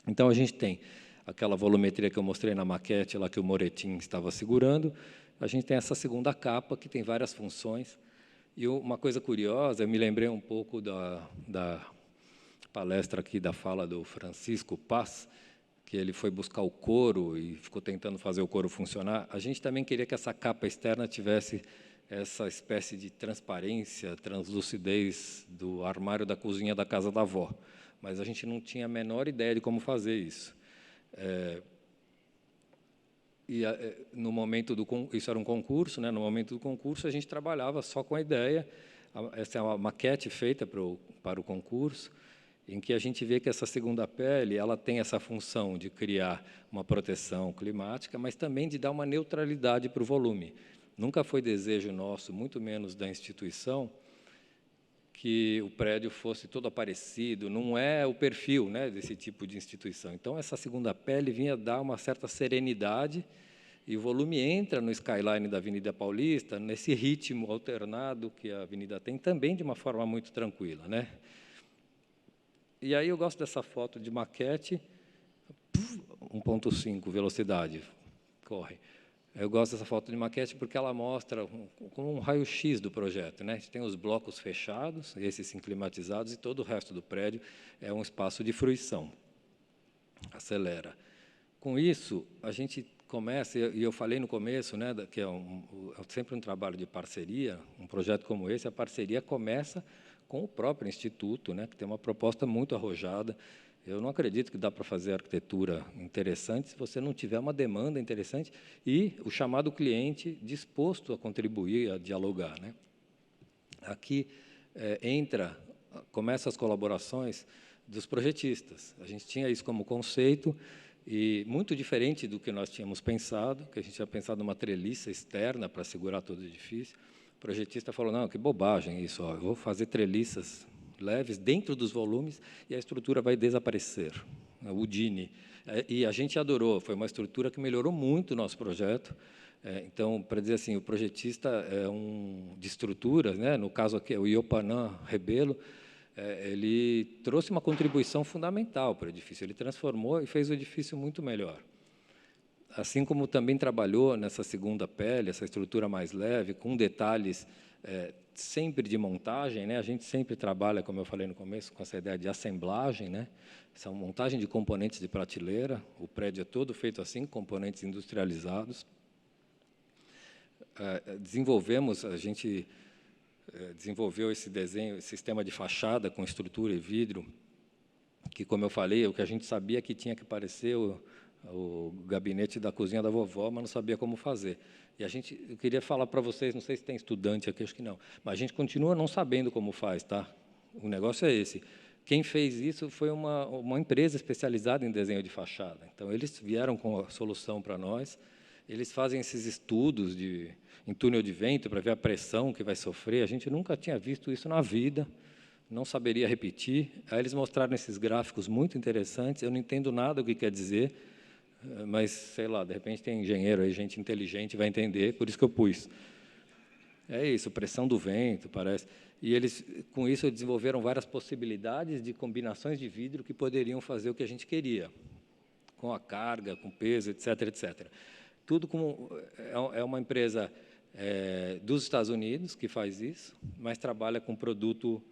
Então, a gente tem aquela volumetria que eu mostrei na maquete, lá que o Moretin estava segurando, a gente tem essa segunda capa, que tem várias funções, e uma coisa curiosa, eu me lembrei um pouco da palestra aqui, da fala do Francisco Paz, que ele foi buscar o couro e ficou tentando fazer o couro funcionar. A gente também queria que essa capa externa tivesse essa espécie de transparência, translucidez do armário da cozinha da casa da avó, mas a gente não tinha a menor ideia de como fazer isso. No momento isso era um concurso, né? No momento do concurso a gente trabalhava só com a ideia. Essa é uma maquete feita para o concurso, em que a gente vê que essa segunda pele ela tem essa função de criar uma proteção climática, mas também de dar uma neutralidade para o volume. Nunca foi desejo nosso, muito menos da instituição, que o prédio fosse todo aparecido, não é o perfil, né, desse tipo de instituição. Então, essa segunda pele vinha dar uma certa serenidade, e o volume entra no skyline da Avenida Paulista, nesse ritmo alternado que a avenida tem, também de uma forma muito tranquila, né? E aí eu gosto dessa foto de maquete, 1.5, velocidade, corre. Eu gosto dessa foto de maquete porque ela mostra como um raio-x do projeto, né? A gente tem os blocos fechados, esses sim climatizados, e todo o resto do prédio é um espaço de fruição. Acelera. Com isso, a gente começa, e eu falei no começo, né, que é sempre um trabalho de parceria, um projeto como esse, a parceria começa com o próprio Instituto, né, que tem uma proposta muito arrojada. Eu não acredito que dá para fazer arquitetura interessante se você não tiver uma demanda interessante e o chamado cliente disposto a contribuir, a dialogar, né? Aqui começam as colaborações dos projetistas. A gente tinha isso como conceito e muito diferente do que nós tínhamos pensado, que a gente tinha pensado numa treliça externa para segurar todo o edifício. O projetista falou, não, que bobagem isso, eu vou fazer treliças leves dentro dos volumes e a estrutura vai desaparecer, o DINE. E a gente adorou, foi uma estrutura que melhorou muito o nosso projeto. Então, para dizer assim, o projetista de estruturas, né, no caso aqui, o Iopanã Rebelo, ele trouxe uma contribuição fundamental para o edifício, ele transformou e fez o edifício muito melhor. Assim como também trabalhou nessa segunda pele, essa estrutura mais leve, com detalhes sempre de montagem, né? A gente sempre trabalha, como eu falei no começo, com essa ideia de assemblagem, né? Essa montagem de componentes de prateleira, o prédio é todo feito assim, componentes industrializados. A gente desenvolveu esse desenho, esse sistema de fachada com estrutura e vidro, que, como eu falei, o que a gente sabia que tinha que parecer o gabinete da cozinha da vovó, mas não sabia como fazer. E eu queria falar para vocês, não sei se tem estudante aqui, acho que não, mas a gente continua não sabendo como faz, tá? O negócio é esse. Quem fez isso foi uma empresa especializada em desenho de fachada. Então, eles vieram com a solução para nós. Eles fazem esses estudos em túnel de vento para ver a pressão que vai sofrer. A gente nunca tinha visto isso na vida, não saberia repetir. Aí eles mostraram esses gráficos muito interessantes. Eu não entendo nada do que quer dizer, mas, sei lá, de repente tem engenheiro aí, gente inteligente, vai entender, por isso que eu pus. É isso, pressão do vento, parece. E eles, com isso, desenvolveram várias possibilidades de combinações de vidro que poderiam fazer o que a gente queria, com a carga, com peso, etc., etc. Tudo é uma empresa dos Estados Unidos que faz isso, mas trabalha com produto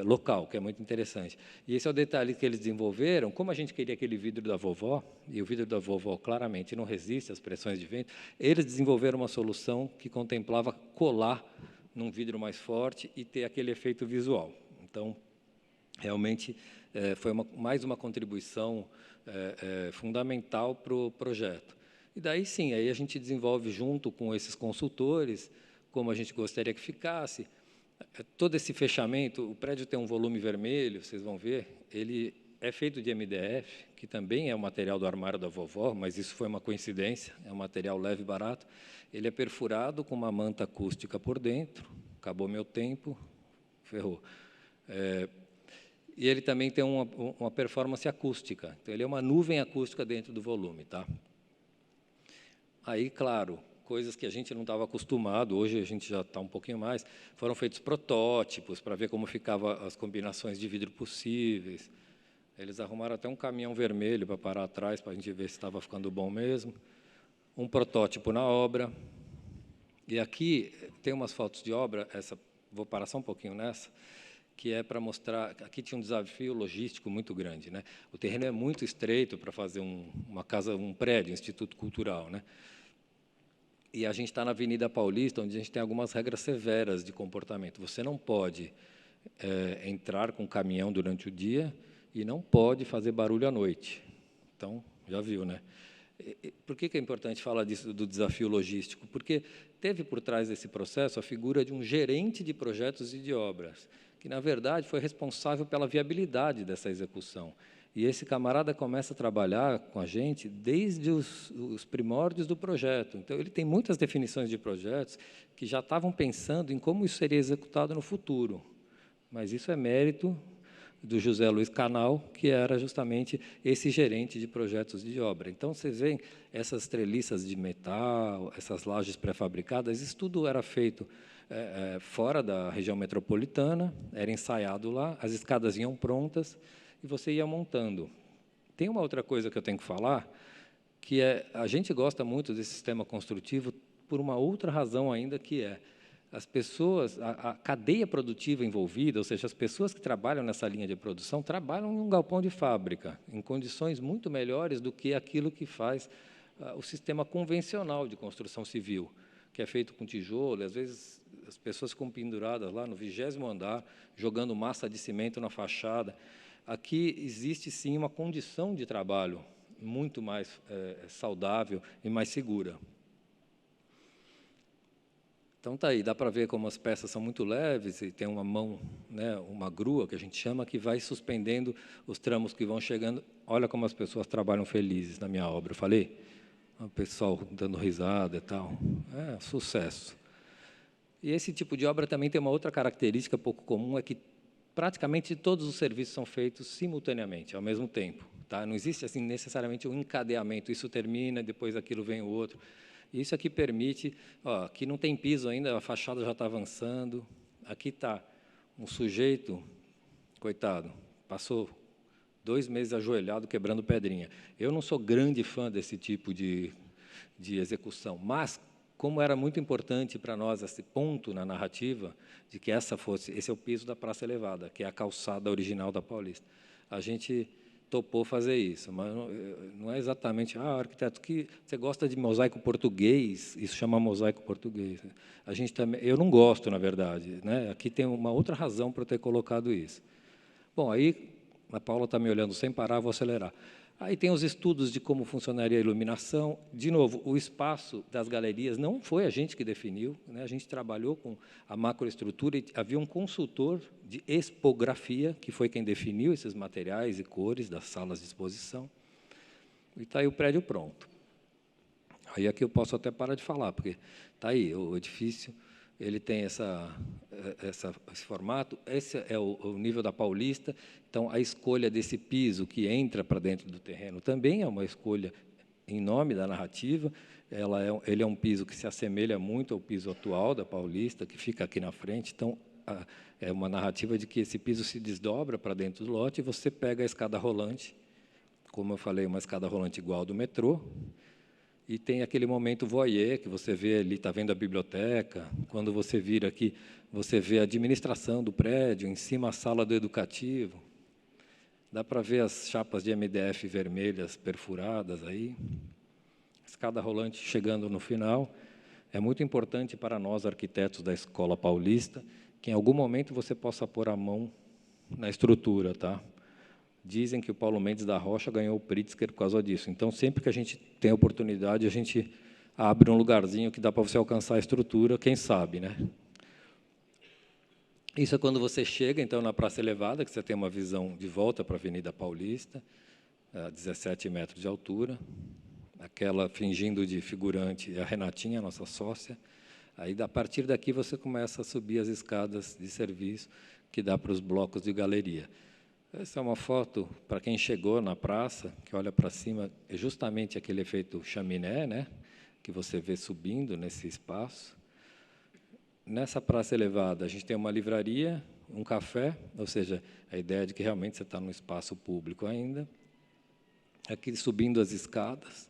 local, que é muito interessante. E esse é o detalhe que eles desenvolveram. Como a gente queria aquele vidro da vovó, e o vidro da vovó claramente não resiste às pressões de vento, eles desenvolveram uma solução que contemplava colar num vidro mais forte e ter aquele efeito visual. Então, realmente, foi mais uma contribuição fundamental para o projeto. E daí, sim, aí a gente desenvolve junto com esses consultores, como a gente gostaria que ficasse. Todo esse fechamento, o prédio tem um volume vermelho, vocês vão ver, ele é feito de MDF, que também é o material do armário da vovó, mas isso foi uma coincidência, é um material leve e barato. Ele é perfurado com uma manta acústica por dentro, acabou meu tempo, ferrou. E ele também tem uma performance acústica, então ele é uma nuvem acústica dentro do volume. Tá? Aí, claro, coisas que a gente não estava acostumado, hoje a gente já está um pouquinho mais, foram feitos protótipos para ver como ficavam as combinações de vidro possíveis. Eles arrumaram até um caminhão vermelho para parar atrás, para a gente ver se estava ficando bom mesmo. Um protótipo na obra. E aqui tem umas fotos de obra, vou parar só um pouquinho nessa, que é para mostrar, aqui tinha um desafio logístico muito grande, né? O terreno é muito estreito para fazer uma casa, um prédio, um instituto cultural, né? E a gente está na Avenida Paulista, onde a gente tem algumas regras severas de comportamento. Você não pode entrar com caminhão durante o dia e não pode fazer barulho à noite. Então, já viu, né? Por que é importante falar disso, do desafio logístico? Porque teve por trás desse processo a figura de um gerente de projetos e de obras, que, na verdade, foi responsável pela viabilidade dessa execução. E esse camarada começa a trabalhar com a gente desde os primórdios do projeto. Então, ele tem muitas definições de projetos que já estavam pensando em como isso seria executado no futuro. Mas isso é mérito do José Luiz Canal, que era justamente esse gerente de projetos de obra. Então, vocês veem essas treliças de metal, essas lajes pré-fabricadas, isso tudo era feito fora da região metropolitana, era ensaiado lá, as escadas iam prontas e você ia montando. Tem uma outra coisa que eu tenho que falar, que a gente gosta muito desse sistema construtivo por uma outra razão ainda, que é as pessoas, a cadeia produtiva envolvida, ou seja, as pessoas que trabalham nessa linha de produção, trabalham em um galpão de fábrica, em condições muito melhores do que aquilo que faz o sistema convencional de construção civil, que é feito com tijolo, e, às vezes as pessoas ficam penduradas lá no 20º andar, jogando massa de cimento na fachada. Aqui existe, sim, uma condição de trabalho muito mais saudável e mais segura. Então, está aí, dá para ver como as peças são muito leves e tem uma mão, né, uma grua, que a gente chama, que vai suspendendo os tramos que vão chegando. Olha como as pessoas trabalham felizes na minha obra. Eu falei? O pessoal dando risada e tal. É, sucesso. E esse tipo de obra também tem uma outra característica pouco comum, é que praticamente todos os serviços são feitos simultaneamente, ao mesmo tempo. Tá? Não existe assim, necessariamente um encadeamento, isso termina, depois aquilo vem o outro. Isso aqui permite, aqui não tem piso ainda, a fachada já está avançando, aqui está um sujeito, coitado, passou 2 meses ajoelhado, quebrando pedrinha. Eu não sou grande fã desse tipo de execução, mas, como era muito importante para nós esse ponto na narrativa, de que esse é o piso da Praça Elevada, que é a calçada original da Paulista, a gente topou fazer isso, mas não é exatamente, arquiteto, que você gosta de mosaico português, isso chama mosaico português. A gente também, eu não gosto, na verdade, né? Aqui tem uma outra razão para eu ter colocado isso. Bom, aí a Paula está me olhando sem parar, vou acelerar. Aí tem os estudos de como funcionaria a iluminação. De novo, o espaço das galerias não foi a gente que definiu, né? A gente trabalhou com a macroestrutura e havia um consultor de expografia, que foi quem definiu esses materiais e cores das salas de exposição. E está aí o prédio pronto. Aí aqui eu posso até parar de falar, porque está aí, o edifício ele tem esse formato, esse é o nível da Paulista, então a escolha desse piso que entra para dentro do terreno também é uma escolha em nome da narrativa, ele é um piso que se assemelha muito ao piso atual da Paulista, que fica aqui na frente, então é uma narrativa de que esse piso se desdobra para dentro do lote e você pega a escada rolante, como eu falei, uma escada rolante igual ao do metrô, e tem aquele momento voyeur, que você vê ali, está vendo a biblioteca, quando você vira aqui, você vê a administração do prédio, em cima a sala do educativo, dá para ver as chapas de MDF vermelhas perfuradas aí, escada rolante chegando no final. É muito importante para nós, arquitetos da Escola Paulista, que em algum momento você possa pôr a mão na estrutura, tá? Dizem que o Paulo Mendes da Rocha ganhou o Pritzker por causa disso. Então, sempre que a gente tem a oportunidade, a gente abre um lugarzinho que dá para você alcançar a estrutura, quem sabe, né? Isso é quando você chega, então, na Praça Elevada, que você tem uma visão de volta para a Avenida Paulista, a 17 metros de altura, aquela fingindo de figurante, a Renatinha, a nossa sócia. Aí, a partir daqui, você começa a subir as escadas de serviço que dá para os blocos de galeria. Essa é uma foto, para quem chegou na praça, que olha para cima, é justamente aquele efeito chaminé, né, que você vê subindo nesse espaço. Nessa praça elevada, a gente tem uma livraria, um café, ou seja, a ideia de que realmente você está num espaço público ainda. Aqui, subindo as escadas,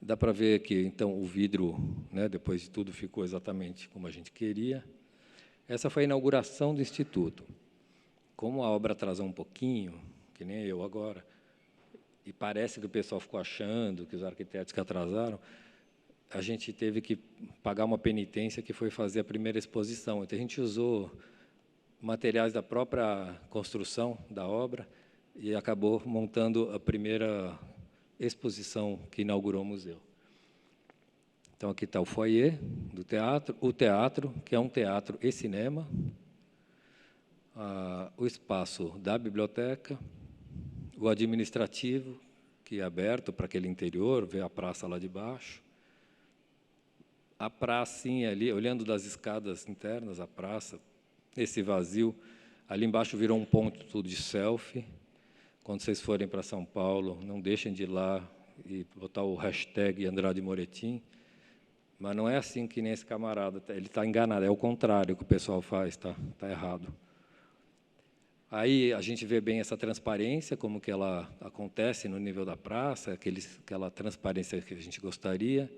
dá para ver que, então, o vidro, né, depois de tudo, ficou exatamente como a gente queria. Essa foi a inauguração do Instituto. Como a obra atrasou um pouquinho, que nem eu agora, e parece que o pessoal ficou achando que os arquitetos que atrasaram, a gente teve que pagar uma penitência, que foi fazer a primeira exposição. Então, a gente usou materiais da própria construção da obra e acabou montando a primeira exposição que inaugurou o museu. Então, aqui está o foyer do teatro, o teatro, que é um teatro e cinema, o espaço da biblioteca, o administrativo, que é aberto para aquele interior, vê a praça lá de baixo, a pracinha ali, olhando das escadas internas, a praça, esse vazio, ali embaixo virou um ponto de selfie. Quando vocês forem para São Paulo, não deixem de ir lá e botar o hashtag Andrade Moretim, mas não é assim que nem esse camarada, ele está enganado, é o contrário que o pessoal faz, tá errado. Aí a gente vê bem essa transparência, como que ela acontece no nível da praça, aquela transparência que a gente gostaria.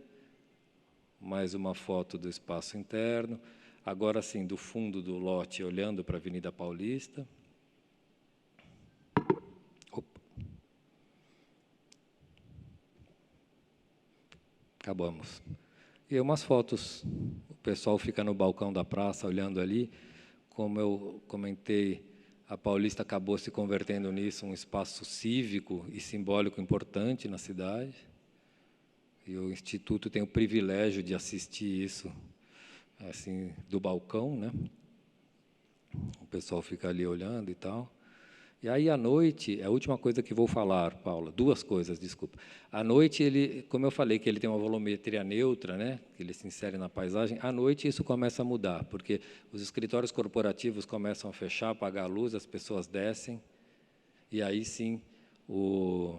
Mais uma foto do espaço interno. Agora, sim, do fundo do lote, olhando para a Avenida Paulista. Opa. Acabamos. E umas fotos. O pessoal fica no balcão da praça, olhando ali. Como eu comentei, a Paulista acabou se convertendo nisso, um espaço cívico e simbólico importante na cidade. E o Instituto tem o privilégio de assistir isso, assim, do balcão, né? O pessoal fica ali olhando e tal. E aí, à noite, a última coisa que vou falar, Paula, duas coisas, desculpa. À noite, ele, como eu falei, que ele tem uma volumetria neutra, né, que ele se insere na paisagem, à noite isso começa a mudar, porque os escritórios corporativos começam a fechar, apagar a luz, as pessoas descem, e aí sim o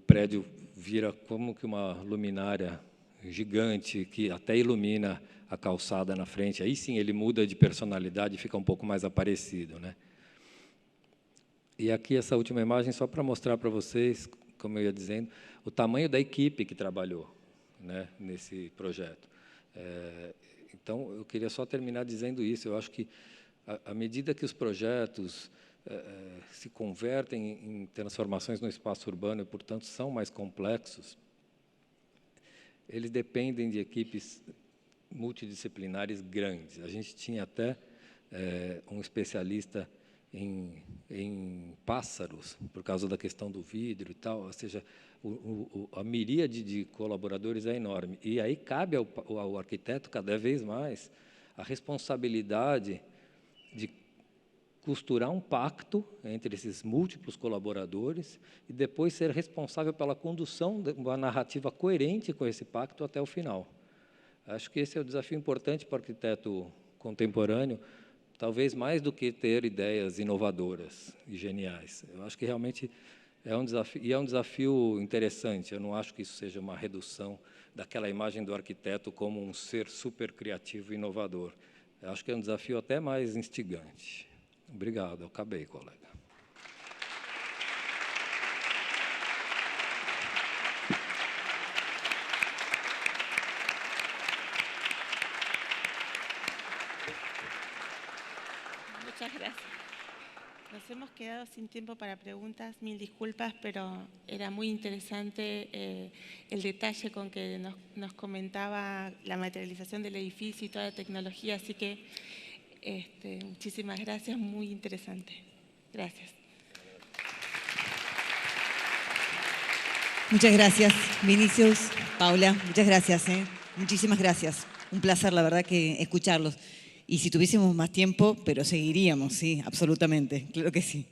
prédio vira como que uma luminária gigante, que até ilumina a calçada na frente. Aí sim ele muda de personalidade e fica um pouco mais aparecido, né? E aqui essa última imagem só para mostrar para vocês, como eu ia dizendo, o tamanho da equipe que trabalhou, né, nesse projeto. Então, eu queria só terminar dizendo isso. Eu acho que, à medida que os projetos se convertem em transformações no espaço urbano e, portanto, são mais complexos, eles dependem de equipes multidisciplinares grandes. A gente tinha até um especialista em pássaros, por causa da questão do vidro e tal, ou seja, a miríade de colaboradores é enorme. E aí cabe ao arquiteto, cada vez mais, a responsabilidade de costurar um pacto entre esses múltiplos colaboradores e depois ser responsável pela condução de uma narrativa coerente com esse pacto até o final. Acho que esse é o desafio importante para o arquiteto contemporâneo, talvez mais do que ter ideias inovadoras e geniais. Eu acho que realmente é um desafio, e é um desafio interessante. Eu não acho que isso seja uma redução daquela imagem do arquiteto como um ser super criativo e inovador. Eu acho que é um desafio até mais instigante. Obrigado, eu acabei, colega. Muchas gracias. Nos hemos quedado sin tiempo para preguntas, mil disculpas, pero era muy interesante el detalle con que nos comentaba la materialización del edificio y toda la tecnología, así que muchísimas gracias, muy interesante. Gracias. Muchas gracias, Vinicius, Paula, muchas gracias. Muchísimas gracias. Un placer, la verdad, que escucharlos. Y si tuviésemos más tiempo, pero seguiríamos, sí, absolutamente, claro que sí.